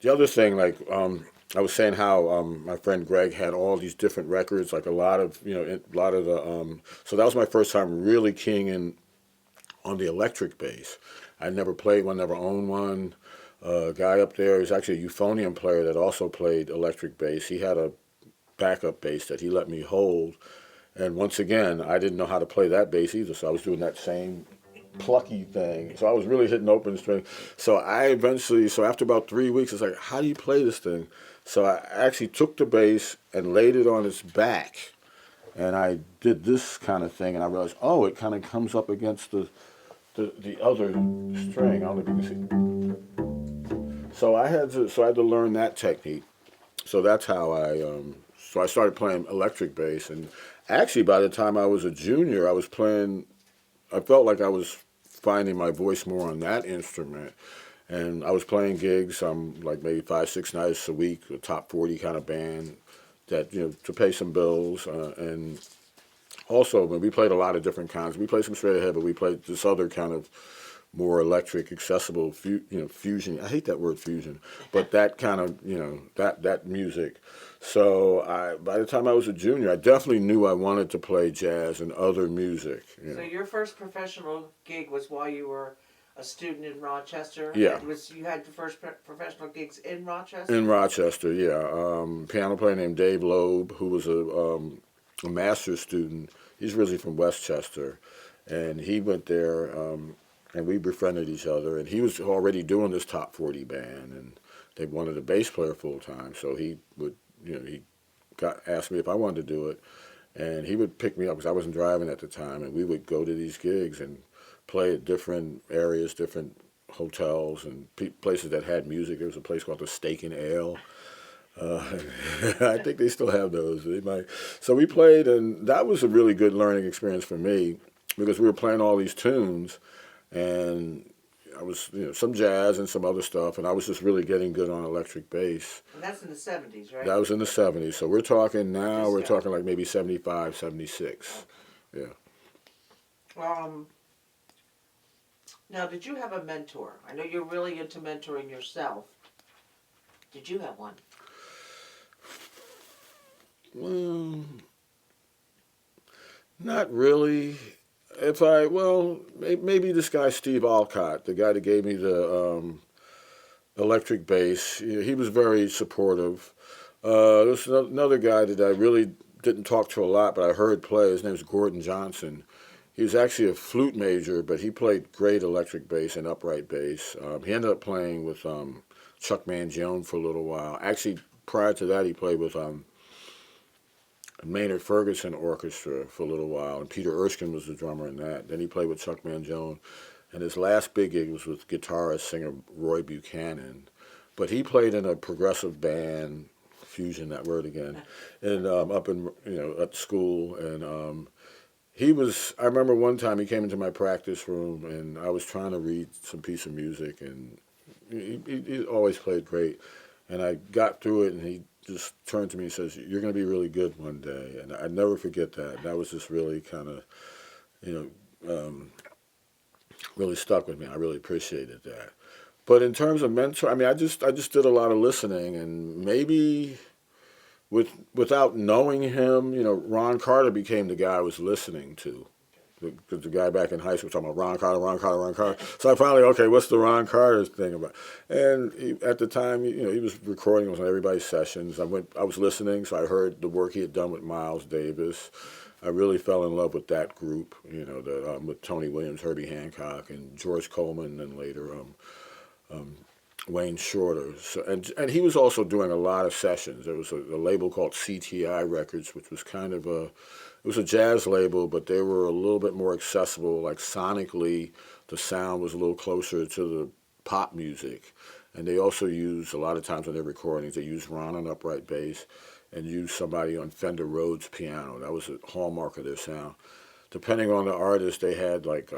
the other thing, like I was saying, how my friend Greg had all these different records, like a lot of a lot of the. So that was my first time really keying in on the electric bass. I never played one, never owned one. A guy up there is actually a euphonium player that also played electric bass. He had a backup bass that he let me hold. And once again, I didn't know how to play that bass either, so I was doing that same plucky thing. So I was really hitting open string. So I eventually, so after about 3 weeks, it's like, how do you play this thing? So I actually took the bass and laid it on its back, and I did this kind of thing, and I realized, oh, it kind of comes up against the other string. I don't know if you can see. So I had to learn that technique. So that's how so I started playing electric bass, and actually by the time I was a junior, I was playing. I felt like I was finding my voice more on that instrument, and I was playing gigs, like maybe 5, 6 nights a week, a top 40 kind of band, that to pay some bills, and also when we played a lot of different kinds. We played some straight ahead, but we played this other kind of more electric, accessible, fusion. I hate that word fusion, but that kind of, that music. So by the time I was a junior, I definitely knew I wanted to play jazz and other music. So your first professional gig was while you were a student in Rochester? Yeah. You had your first professional gigs in Rochester? In Rochester, yeah. Piano player named Dave Loeb, who was a master's student. He's really from Westchester, and he went there. And we befriended each other, and he was already doing this top 40 band, and they wanted a bass player full time, so he would, he asked me if I wanted to do it, and he would pick me up because I wasn't driving at the time, and we would go to these gigs and play at different areas, different hotels, and places that had music. There was a place called the Steak and Ale. I think they still have those. They might. So we played, and that was a really good learning experience for me because we were playing all these tunes. And I was, some jazz and some other stuff, and I was just really getting good on electric bass. And that's in the 70s, right? That was in the 70s. So we're talking now, we're talking like maybe 75, 76. Yeah. Now, did you have a mentor? I know you're really into mentoring yourself. Did you have one? Well, not really. Maybe this guy Steve Alcott, the guy that gave me the electric bass, he was very supportive. There's another guy that I really didn't talk to a lot, but I heard play. His name's Gordon Johnson. He was actually a flute major, but he played great electric bass and upright bass. He ended up playing with Chuck Mangione for a little while. Actually, prior to that, he played with Maynard Ferguson Orchestra for a little while, and Peter Erskine was the drummer in that. Then he played with Chuck Mangione, and his last big gig was with guitarist, singer Roy Buchanan. But he played in a progressive band, fusion, that word again, and up in, at school. And I remember one time he came into my practice room, and I was trying to read some piece of music, and he always played great. And I got through it, and he just turned to me and says, "You're going to be really good one day." And I never forget that. That was just really kind of, really stuck with me. I really appreciated that. But in terms of mentor, I just did a lot of listening, and maybe without knowing him, Ron Carter became the guy I was listening to. The guy back in high school talking about Ron Carter, Ron Carter, Ron Carter. So I finally, okay, what's the Ron Carter thing about? And at the time, he was recording, it was on everybody's sessions. I was listening, so I heard the work he had done with Miles Davis. I really fell in love with that group, with Tony Williams, Herbie Hancock, and George Coleman, and later Wayne Shorter. So, and he was also doing a lot of sessions. There was a label called CTI Records, which was kind of it was a jazz label, but they were a little bit more accessible. Like sonically, the sound was a little closer to the pop music. And they also used, a lot of times on their recordings, they used Ron on upright bass and used somebody on Fender Rhodes piano. That was a hallmark of their sound. Depending on the artist, they had like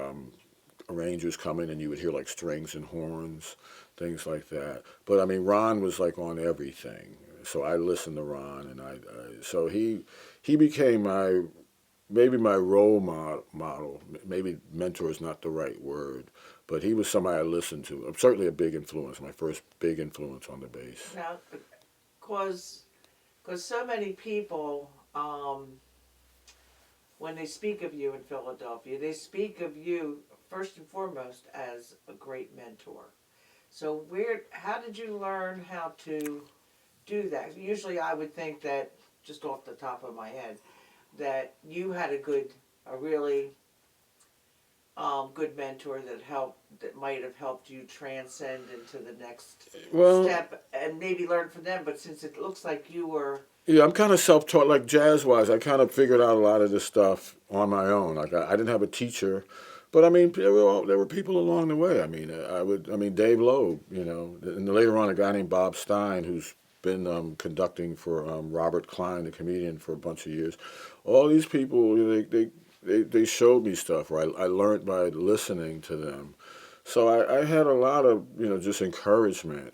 arrangers come in and you would hear like strings and horns, things like that. But Ron was like on everything. So I listened to Ron, and so he became maybe my role model. Maybe mentor is not the right word, But he was somebody I listened to. Certainly a big influence, my first big influence on the bass. Now, cause so many people, when they speak of you in Philadelphia, they speak of you first and foremost as a great mentor. So how did you learn how to do that? Usually I would think that, just off the top of my head, that you had a really good mentor that might have helped you transcend into the next Well, step and maybe learn from them. But since it looks like you were, yeah, I'm kind of self-taught, like jazz-wise. I kind of figured out a lot of this stuff on my own. Like I didn't have a teacher, but I mean, there were people along the way. I mean, Dave Loeb, and later on a guy named Bob Stein, who's been conducting for Robert Klein, the comedian, for a bunch of years. All these people, they showed me stuff. Right, I learned by listening to them. So I had a lot of just encouragement,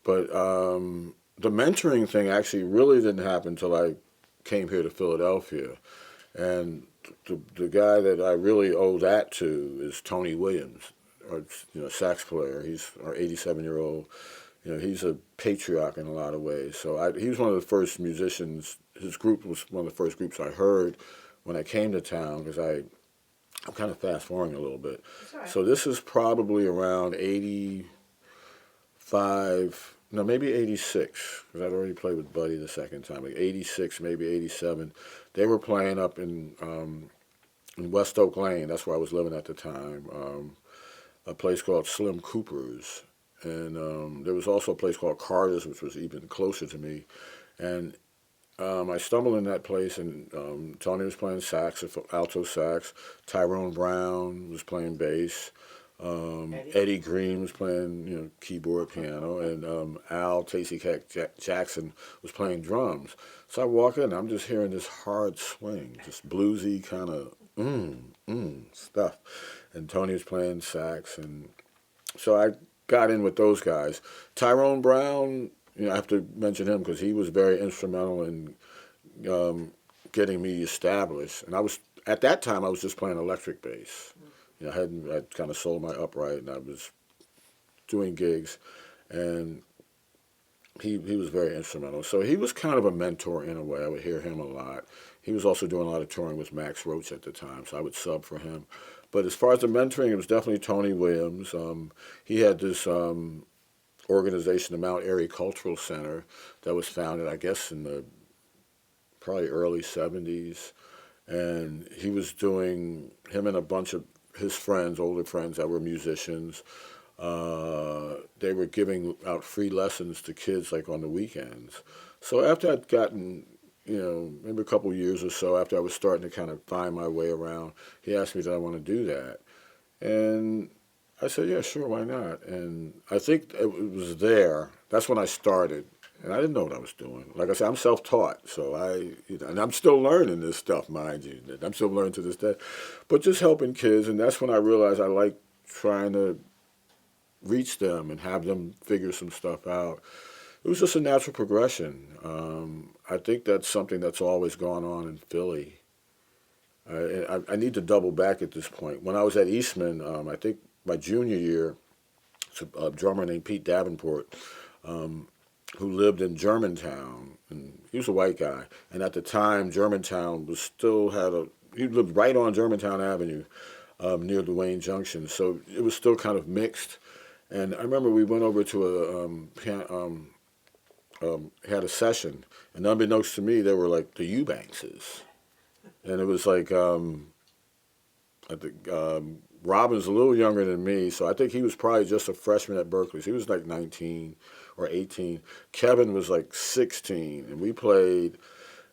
but the mentoring thing actually really didn't happen until I came here to Philadelphia. And the guy that I really owe that to is Tony Williams, our sax player. He's our 87-year-old. He's a patriarch in a lot of ways. So he was one of the first musicians. His group was one of the first groups I heard when I came to town, because I'm kind of fast forwarding a little bit. right. So this is probably around 85, no, maybe 86, because I'd already played with Buddy the second time, like 86, maybe 87. They were playing up in West Oak Lane. That's where I was living at the time. A place called Slim Cooper's. And there was also a place called Carter's, which was even closer to me. And I stumbled in that place, and Tony was playing alto sax. Tyrone Brown was playing bass. Eddie Green was playing, keyboard, piano, and Al Jackson was playing drums. So I walk in, and I'm just hearing this hard swing, just bluesy kind of stuff. And Tony was playing sax, and so I got in with those guys. Tyrone Brown, I have to mention him because he was very instrumental in getting me established. And at that time, I was just playing electric bass. I'd kind of sold my upright, and I was doing gigs, and he was very instrumental. So he was kind of a mentor in a way. I would hear him a lot. He was also doing a lot of touring with Max Roach at the time, so I would sub for him. But as far as the mentoring, it was definitely Tony Williams. He had this organization, the Mount Airy Cultural Center, that was founded, I guess, in the probably early 70s. And he was doing, him and a bunch of his friends, older friends that were musicians, they were giving out free lessons to kids like on the weekends. So after I'd gotten, maybe a couple years or so, after I was starting to kind of find my way around, he asked me, did I want to do that? And I said, yeah, sure, why not? And I think it was there. That's when I started. And I didn't know what I was doing. Like I said, I'm self-taught, so and I'm still learning this stuff, mind you. I'm still learning to this day. But just helping kids, and that's when I realized I like trying to reach them and have them figure some stuff out. It was just a natural progression. I think that's something that's always gone on in Philly. I need to double back at this point. When I was at Eastman, I think my junior year, a drummer named Pete Davenport, who lived in Germantown, and he was a white guy. And at the time, Germantown he lived right on Germantown Avenue, near the Wayne Junction. So it was still kind of mixed. And I remember we went over to had a session, and unbeknownst to me, they were like the Eubankses. And it was like, I think Robin's a little younger than me, so I think he was probably just a freshman at Berkeley. So he was like 19 or 18. Kevin was like 16, and we played,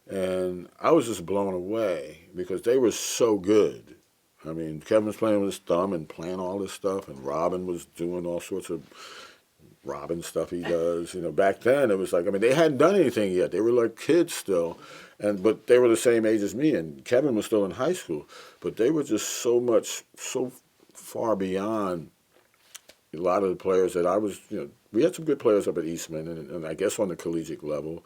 and I was just blown away because they were so good. I mean, Kevin was playing with his thumb and playing all this stuff, and Robin was doing all sorts of Robin stuff he does. Back then it was like, I mean, they hadn't done anything yet. They were like kids still, but they were the same age as me, and Kevin was still in high school. But they were just so far beyond a lot of the players that I was, we had some good players up at Eastman, and I guess on the collegiate level.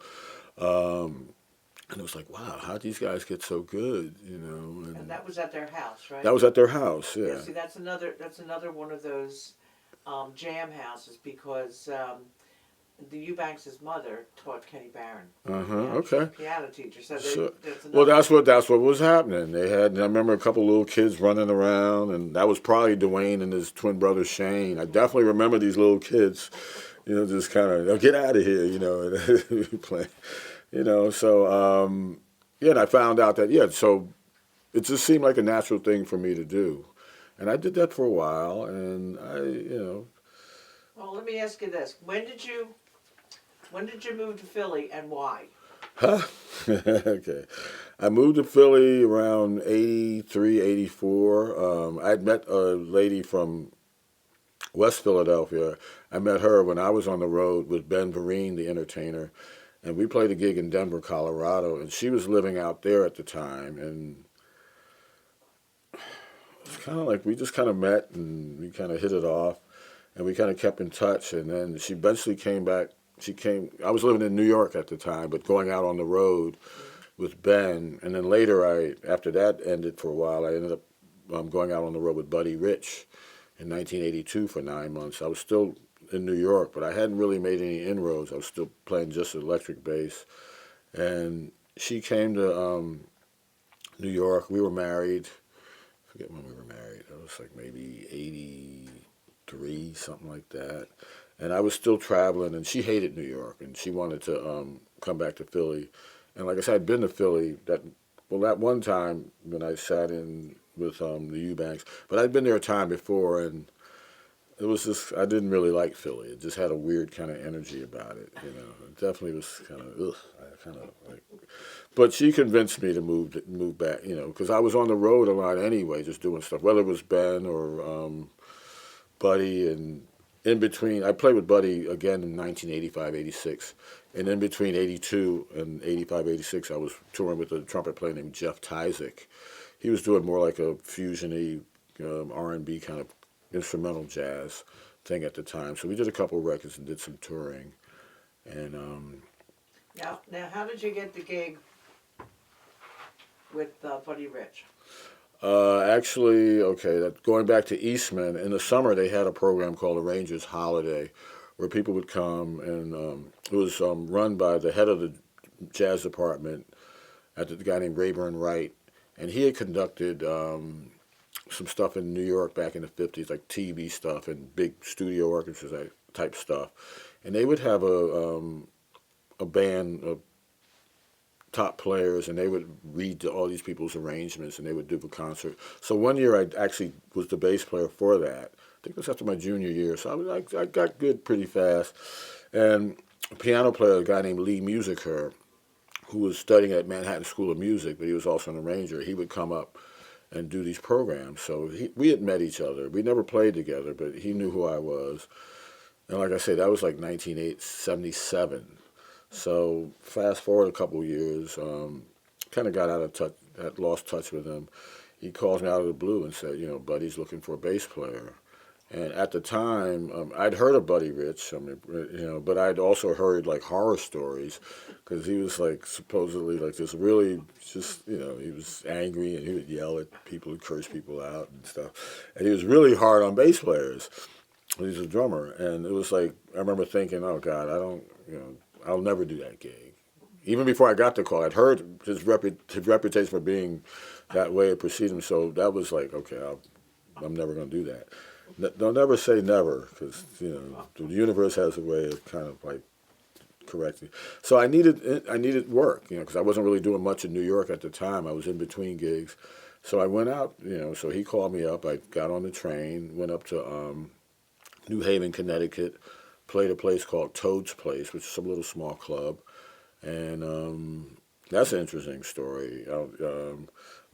And it was like, wow, how'd these guys get so good, you know? And And that was at their house, right? that was at their house, Yeah. yeah. See, that's another one of those jam houses because the Eubanks' mother taught Kenny Barron piano. She was Okay. a piano teacher, so So, that's well, another. that's what was happening. They had, I remember a couple little kids running around, and that was probably Dwayne and his twin brother Shane. I definitely remember these little kids, you know, just kind of, oh, get out of here, you know, and play, you know. So, yeah, and I found out that, yeah, so it just seemed like a natural thing for me to do. And I did that for a while, and Well, let me ask you this: when did you move to Philly and why? huh? Okay. I moved to Philly around 83, 84. I'd met a lady from West Philadelphia. I met her when I was on the road with Ben Vereen, the entertainer, and we played a gig in Denver, Colorado, and she was living out there at the time, and it's kind of like we just kind of met and we kind of hit it off, and we kind of kept in touch, and then she eventually came back. She came. I was living in New York at the time, but going out on the road with Ben, and then later, after that ended for a while, I ended up going out on the road with Buddy Rich in 1982 for 9 months. I was still in New York, but I hadn't really made any inroads. I was still playing just electric bass, and she came to New York. We were married. I forget when we were married. I was like maybe 83, something like that. And I was still traveling, and she hated New York, and she wanted to come back to Philly. And like I said, I'd been to Philly that one time when I sat in with the Eubanks, but I'd been there a time before, and it was just I didn't really like Philly. It just had a weird kind of energy about it, you know. It definitely was kind of ugh. I kind of like, but she convinced me to move back, you know, because I was on the road a lot anyway, just doing stuff, whether it was Ben or Buddy, and in between, I played with Buddy again in 1985, 86. And in between 82 and 85, 86, I was touring with a trumpet player named Jeff Tyzik. He was doing more like a fusion-y R&B kind of instrumental jazz thing at the time. So we did a couple of records and did some touring. And Now, how did you get the gig with Buddy Rich? actually, okay, going back to Eastman, in the summer they had a program called the Rangers Holiday where people would come, and it was run by the head of the jazz department, the guy named Rayburn Wright, and he had conducted some stuff in New York back in the 50s, like TV stuff and big studio orchestras type stuff. And they would have a band of top players, and they would read all these people's arrangements, and they would do the concert. So one year I actually was the bass player for that. I think it was after my junior year, so I got good pretty fast. And a piano player, a guy named Lee Musicher, who was studying at Manhattan School of Music, but he was also an arranger, he would come up and do these programs. So we had met each other. We never played together, but he knew who I was. And like I said, that was like 1977. So fast forward a couple of years, kind of got out of touch, had lost touch with him. He calls me out of the blue and said, you know, Buddy's looking for a bass player. And at the time, I'd heard of Buddy Rich, I mean, you know, but I'd also heard like horror stories, because he was like supposedly like this really just, you know, he was angry and he would yell at people and curse people out and stuff. And he was really hard on bass players. He's a drummer, and it was like I remember thinking, oh God, I don't, you know, I'll never do that gig. Even before I got the call, I'd heard his reputation for being that way. It preceded him, so that was like, okay, I'm never going to do that. Don't never say never, because you know the universe has a way of kind of like correcting. So I needed work, you know, because I wasn't really doing much in New York at the time. I was in between gigs, so I went out, you know. So he called me up. I got on the train, went up to New Haven, Connecticut, played a place called Toad's Place, which is some little small club, and that's an interesting story.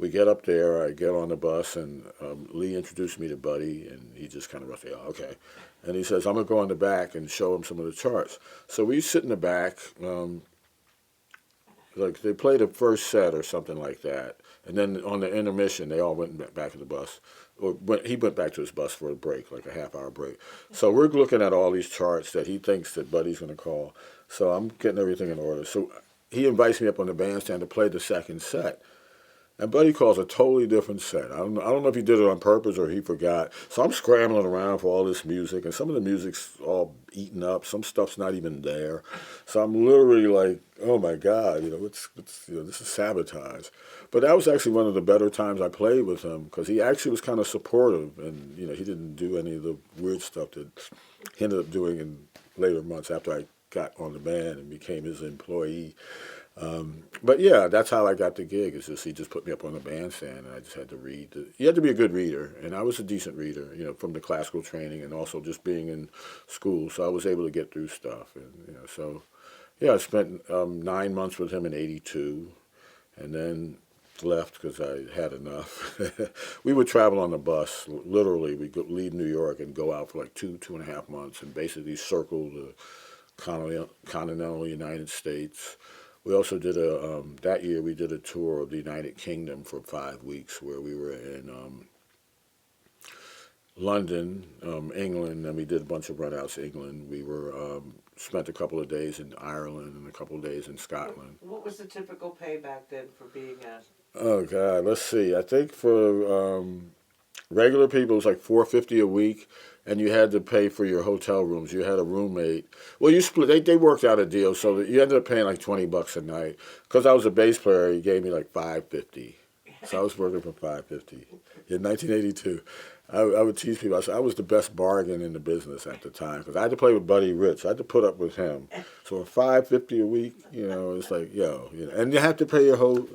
We get up there, I get on the bus, and Lee introduced me to Buddy, and he just kind of roughly, oh, okay. And he says, I'm going to go in the back and show him some of the charts. So we sit in the back, like they played the first set or something like that, and then on the intermission, they all went back to the bus. He went back to his bus for a break, like a half-hour break. So we're looking at all these charts that he thinks that Buddy's going to call. So I'm getting everything in order. So he invites me up on the bandstand to play the second set. And Buddy calls a totally different set. I don't know if he did it on purpose or he forgot. So I'm scrambling around for all this music, and some of the music's all eaten up. Some stuff's not even there. So I'm literally like, oh my God, this is sabotage. But that was actually one of the better times I played with him because he actually was kind of supportive, and he didn't do any of the weird stuff that he ended up doing in later months after I got on the band and became his employee. But yeah, that's how I got the gig. Is just he just put me up on the bandstand, and I just had to read. You had to be a good reader, and I was a decent reader, from the classical training and also just being in school. So I was able to get through stuff, and so yeah, I spent 9 months with him in '82, and then left because I had enough. We would travel on the bus. Literally, we'd leave New York and go out for like 2.5 months, and basically circle the continental United States. We also did that year we did a tour of the United Kingdom for 5 weeks where we were in London, England, and we did a bunch of runouts England. We spent a couple of days in Ireland and a couple of days in Scotland. What was the typical pay back then for being a... Oh God, let's see. I think for regular people it was like $450 a week, and you had to pay for your hotel rooms. You had a roommate. Well, you split. They worked out a deal so that you ended up paying like $20 a night. Because I was a bass player, he gave me like $550. So I was working for $550 in 1982. I would tease people. I said I was the best bargain in the business at the time because I had to play with Buddy Rich. I had to put up with him. So for $550 a week, it's like and you have to pay your own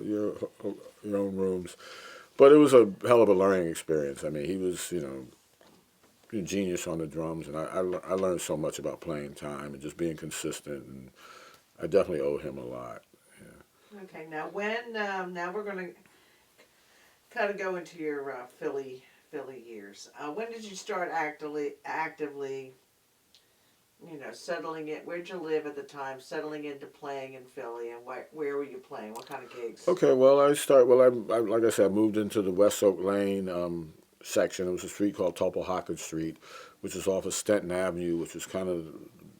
rooms. But it was a hell of a learning experience. I mean, he was a genius on the drums, and I learned so much about playing time and just being consistent, and I definitely owe him a lot. Yeah. Okay, now now we're going to kind of go into your Philly years. When did you start actively, settling it? Where'd you live at the time? Settling into playing in Philly, and where were you playing? What kind of gigs? Okay, well, I like I said, I moved into the West Oak Lane section. It was a street called Tulpehocken Street, which is off of Stenton Avenue, which is kind of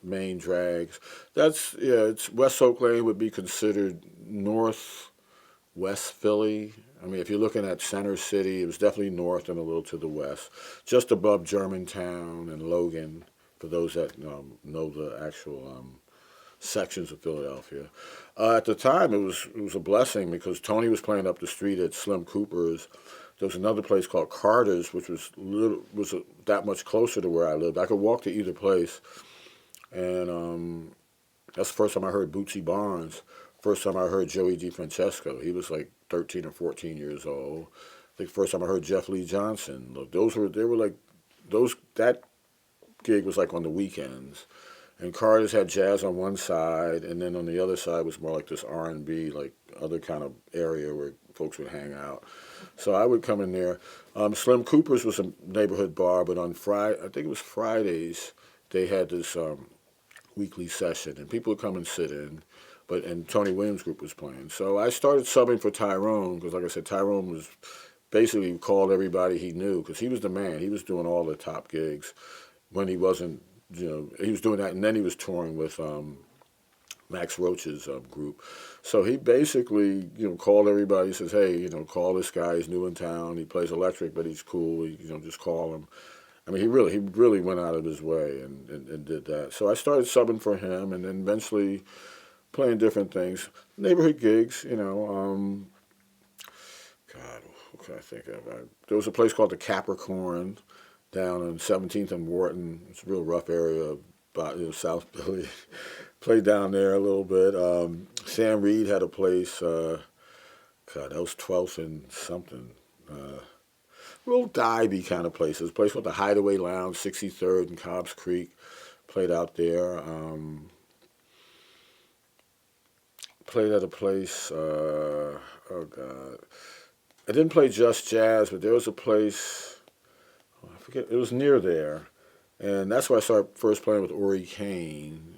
main drags. It's West Oak Lane would be considered northwest Philly. I mean, if you're looking at Center City, it was definitely north and a little to the west, just above Germantown and Logan, for those that know the actual sections of Philadelphia. At the time, it was a blessing because Tony was playing up the street at Slim Cooper's. There was another place called Carter's, which was that much closer to where I lived. I could walk to either place, and that's the first time I heard Bootsy Barnes. First time I heard Joey DeFrancesco. He was like 13 or 14 years old. I think the first time I heard Jeff Lee Johnson. That gig was like on the weekends. And Carter's had jazz on one side, and then on the other side was more like this R&B, like other kind of area where folks would hang out. So I would come in there. Slim Cooper's was a neighborhood bar, but on Friday, I think it was Fridays, they had this weekly session, and people would come and sit in. And Tony Williams' group was playing. So I started subbing for Tyrone, because like I said, Tyrone was basically called everybody he knew, because he was the man. He was doing all the top gigs when he wasn't, he was doing that, and then he was touring with Max Roach's group. So he basically, called everybody. He says, hey, call this guy. He's new in town. He plays electric, but he's cool. Just call him. I mean, he really went out of his way and did that. So I started subbing for him, and then eventually playing different things, neighborhood gigs. God, what can I think of? There was a place called the Capricorn down on 17th and Wharton. It's a real rough area, about South Philly. Played down there a little bit. Sam Reed had a place. That was 12th and something. Real divey kind of places. A place called the Hideaway Lounge, 63rd and Cobbs Creek. Played out there. Played at a place. Oh God, I didn't play just jazz, but there was a place. I forget. It was near there. And that's why I started first playing with Ori Kane.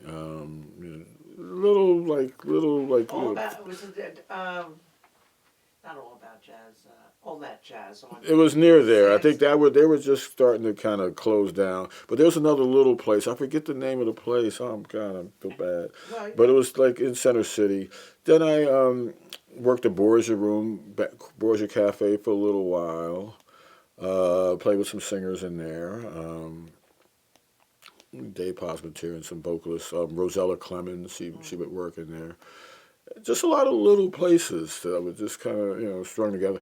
Little like. All about, was it not all about jazz, all that jazz on. It was near there. I think Sixth. they were just starting to kind of close down. But there's another little place. I forget the name of the place. Oh, I'm kind of feel bad. Well, But it was like in Center City. Then I worked the Borgia Room, Borgia Cafe for a little while. Played with some singers in there. Dave Posmentier and some vocalists. Rosella Clemens, she would work in there. Just a lot of little places that I would just kind of strung together.